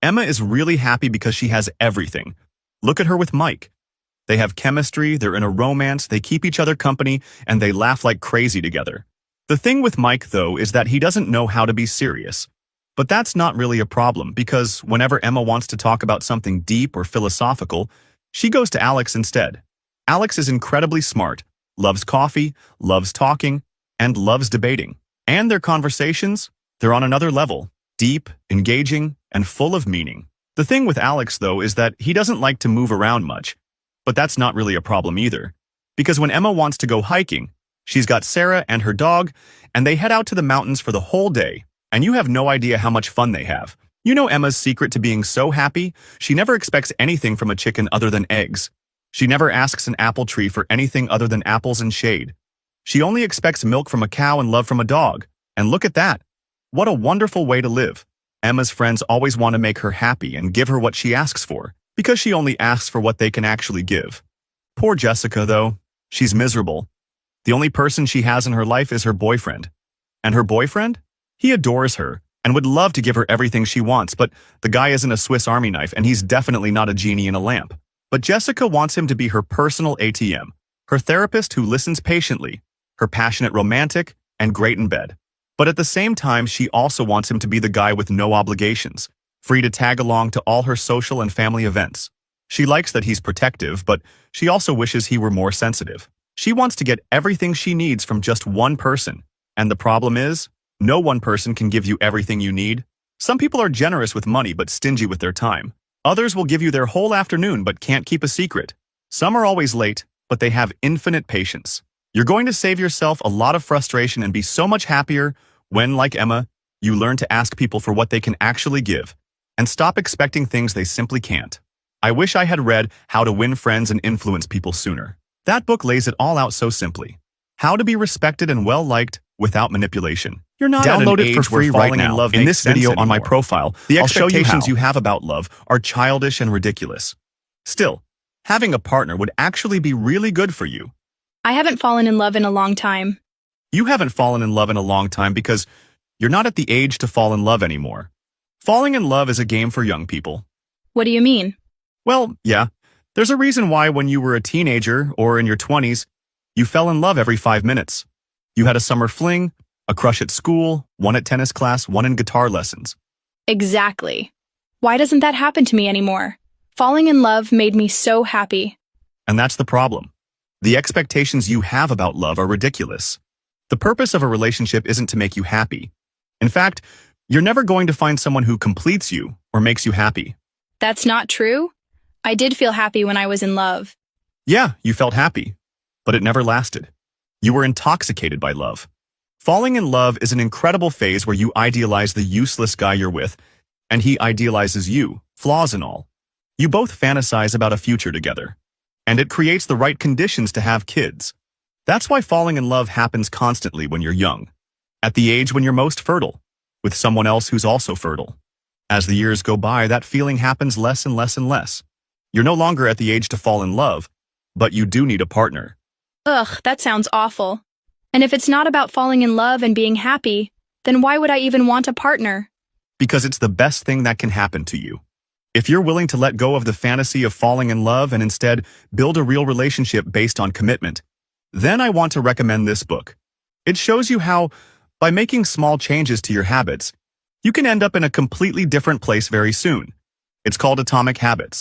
Emma is really happy because she has everything. Look at her with Mike. They have chemistry, they're in a romance, they keep each other company, and they laugh like crazy together. The thing with Mike, though, is that he doesn't know how to be serious. But that's not really a problem, because whenever Emma wants to talk about something deep or philosophical, she goes to Alex instead. Alex is incredibly smart, loves coffee, loves talking, and loves debating. And their conversations, they're on another level, deep, engaging, and full of meaning. The thing with Alex, though, is that he doesn't like to move around much. But that's not really a problem either. Because when Emma wants to go hiking, she's got Sarah and her dog, and they head out to the mountains for the whole day, and you have no idea how much fun they have. You know Emma's secret to being so happy? She never expects anything from a chicken other than eggs. She never asks an apple tree for anything other than apples and shade. She only expects milk from a cow and love from a dog. And look at that. What a wonderful way to live. Emma's friends always want to make her happy and give her what she asks for, because she only asks for what they can actually give. Poor Jessica, though. She's miserable. The only person she has in her life is her boyfriend. And her boyfriend? He adores her and would love to give her everything she wants, but the guy isn't a Swiss Army knife and he's definitely not a genie in a lamp. But Jessica wants him to be her personal ATM, her therapist who listens patiently, her passionate romantic, and great in bed. But at the same time, she also wants him to be the guy with no obligations, free to tag along to all her social and family events. She likes that he's protective, but she also wishes he were more sensitive. She wants to get everything she needs from just one person. And the problem is, no one person can give you everything you need. Some people are generous with money but stingy with their time. Others will give you their whole afternoon but can't keep a secret. Some are always late, but they have infinite patience. You're going to save yourself a lot of frustration and be so much happier when, like Emma, you learn to ask people for what they can actually give and stop expecting things they simply can't. I wish I had read How to Win Friends and Influence People sooner. That book lays it all out so simply. How to be respected and well-liked without manipulation. You're not Download at an it for age where free falling right now. in love In makes this video sense on my anymore. profile, The I'll show you expectations how. you have about love are childish and ridiculous. Still, having a partner would actually be really good for you. I haven't fallen in love in a long time. You haven't fallen in love in a long time because you're not at the age to fall in love anymore. Falling in love is a game for young people. What do you mean? Well, yeah, there's a reason why when you were a teenager or in your 20s, you fell in love every 5 minutes. You had a summer fling, a crush at school, one at tennis class, one in guitar lessons. Exactly. Why doesn't that happen to me anymore? Falling in love made me so happy. And that's the problem. The expectations you have about love are ridiculous. The purpose of a relationship isn't to make you happy. In fact, you're never going to find someone who completes you or makes you happy. That's not true. I did feel happy when I was in love. Yeah, you felt happy, but it never lasted. You were intoxicated by love. Falling in love is an incredible phase where you idealize the useless guy you're with, and he idealizes you, flaws and all. You both fantasize about a future together, and it creates the right conditions to have kids. That's why falling in love happens constantly when you're young, at the age when you're most fertile, with someone else who's also fertile. As the years go by, that feeling happens less and less and less. You're no longer at the age to fall in love, but you do need a partner. Ugh, that sounds awful. And if it's not about falling in love and being happy, then why would I even want a partner? Because it's the best thing that can happen to you. If you're willing to let go of the fantasy of falling in love and instead build a real relationship based on commitment, then I want to recommend this book. It shows you how, by making small changes to your habits, you can end up in a completely different place very soon. It's called Atomic Habits.